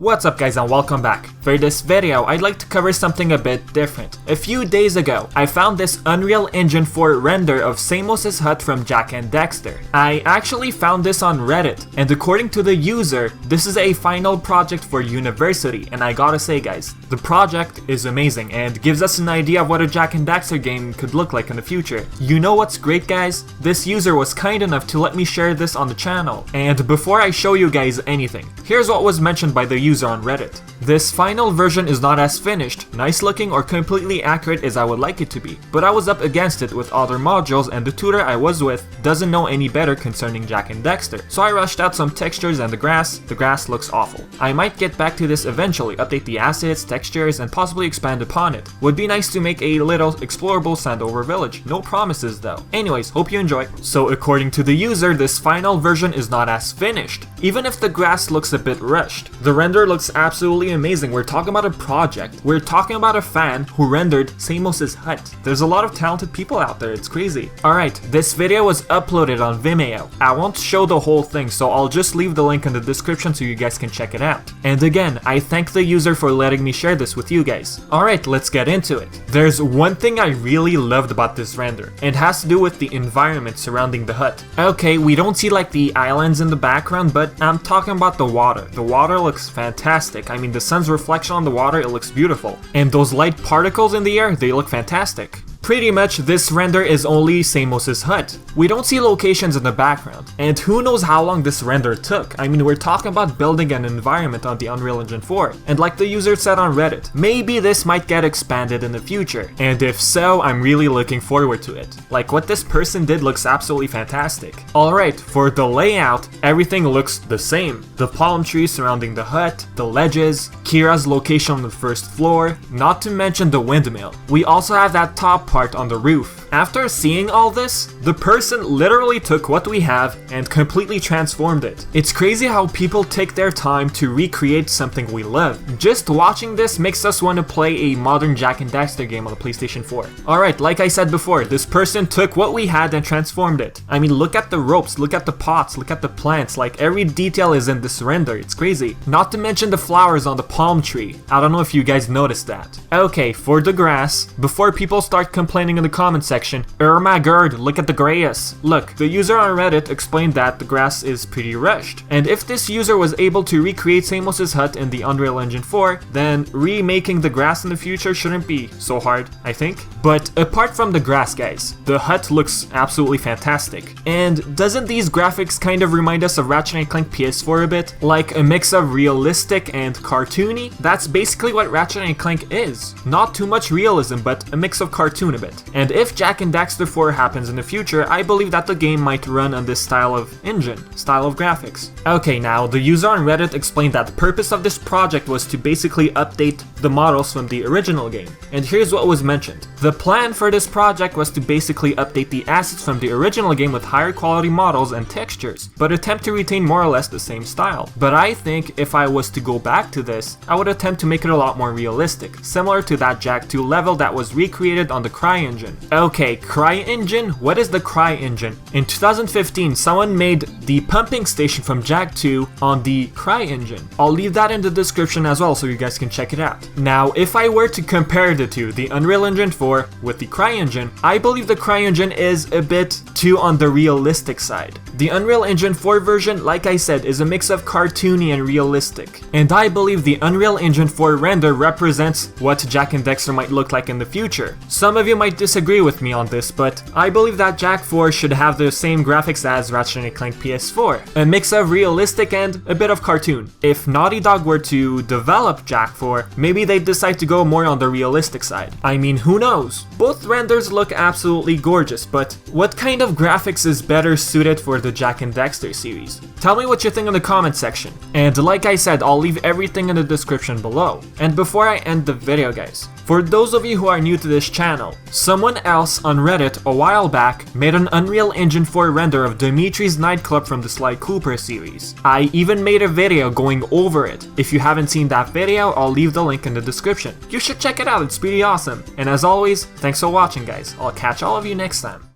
What's up guys and welcome back. For this video, I'd like to cover something a bit different. A few days ago, I found this Unreal Engine 4 render of Samos's hut from Jak and Daxter. I actually found this on Reddit, and according to the user, this is a final project for university, and I gotta say guys, the project is amazing and gives us an idea of what a Jak and Daxter game could look like in the future. You know what's great guys? This user was kind enough to let me share this on the channel, and before I show you guys anything, here's what was mentioned by the user on Reddit. This final version is not as finished, nice looking or completely accurate as I would like it to be, but I was up against it with other modules and the tutor I was with doesn't know any better concerning Jak and Daxter, so I rushed out some textures and the grass looks awful. I might get back to this eventually, update the assets, textures, and possibly expand upon it. Would be nice to make a little explorable Sandover village, no promises though. Anyways, hope you enjoy. So according to the user, this final version is not as finished, even if the grass looks a bit rushed. The render looks absolutely amazing. We're talking about a project. We're talking about a fan who rendered Samos's hut. There's a lot of talented people out there, it's crazy. Alright, this video was uploaded on Vimeo. I won't show the whole thing, so I'll just leave the link in the description so you guys can check it out. And again, I thank the user for letting me share this with you guys. Alright, let's get into it. There's one thing I really loved about this render. It has to do with the environment surrounding the hut. Okay, we don't see like the islands in the background, but I'm talking about the water. The water looks fantastic. I mean, the sun's reflection on the water, it looks beautiful. And those light particles in the air, they look fantastic. Pretty much, this render is only Samos's hut. We don't see locations in the background, and who knows how long this render took. I mean, we're talking about building an environment on the Unreal Engine 4, and like the user said on Reddit, maybe this might get expanded in the future, and if so, I'm really looking forward to it. Like, what this person did looks absolutely fantastic. Alright, for the layout, everything looks the same. The palm trees surrounding the hut, the ledges, Kira's location on the first floor, not to mention the windmill. We also have that top part on the roof. After seeing all this, the person literally took what we have and completely transformed it. It's crazy how people take their time to recreate something we love. Just watching this makes us want to play a modern Jak and Daxter game on the PlayStation 4. Alright, like I said before, this person took what we had and transformed it. I mean, look at the ropes, look at the pots, look at the plants, like every detail is in this render, it's crazy. Not to mention the flowers on the palm tree. I don't know if you guys noticed that. Okay, for the grass, before people start complaining in the comment section, oh my god, look at the grass. Look, the user on Reddit explained that the grass is pretty rushed. And if this user was able to recreate Samos's hut in the Unreal Engine 4, then remaking the grass in the future shouldn't be so hard, I think. But apart from the grass guys, the hut looks absolutely fantastic. And doesn't these graphics kind of remind us of Ratchet & Clank PS4 a bit? Like a mix of realistic and cartoony? That's basically what Ratchet & Clank is. Not too much realism, but a mix of cartoon a bit. And if Jak and Daxter 4 happens in the future, I believe that the game might run on this style of engine, style of graphics. Okay, now the user on Reddit explained that the purpose of this project was to basically update the models from the original game. And here's what was mentioned. The plan for this project was to basically update the assets from the original game with higher quality models and textures, but attempt to retain more or less the same style. But I think if I was to go back to this, I would attempt to make it a lot more realistic, similar to that Jak 2 level that was recreated on the CryEngine. Okay, CryEngine? What is the CryEngine? In 2015, someone made the pumping station from Jak 2 on the CryEngine. I'll leave that in the description as well so you guys can check it out. Now, if I were to compare the two, the Unreal Engine 4 with the CryEngine, I believe the CryEngine is a bit too on the realistic side. The Unreal Engine 4 version, like I said, is a mix of cartoony and realistic. And I believe the Unreal Engine 4 render represents what Jak and Daxter might look like in the future. Some of you might disagree with me on this, but I believe that Jak 4 should have the same graphics as Ratchet & Clank PS4, a mix of realistic and a bit of cartoon. If Naughty Dog were to develop Jak 4, maybe they'd decide to go more on the realistic side. I mean, who knows? Both renders look absolutely gorgeous, but what kind of graphics is better suited for the Jak and Daxter series? Tell me what you think in the comment section. And like I said, I'll leave everything in the description below. And before I end the video guys, for those of you who are new to this channel, someone else on Reddit a while back made an Unreal Engine 4 render of Dimitri's nightclub from the Sly Cooper series. I even made a video going over it. If you haven't seen that video, I'll leave the link in the description. You should check it out, it's pretty awesome. And as always, thanks for watching guys. I'll catch all of you next time.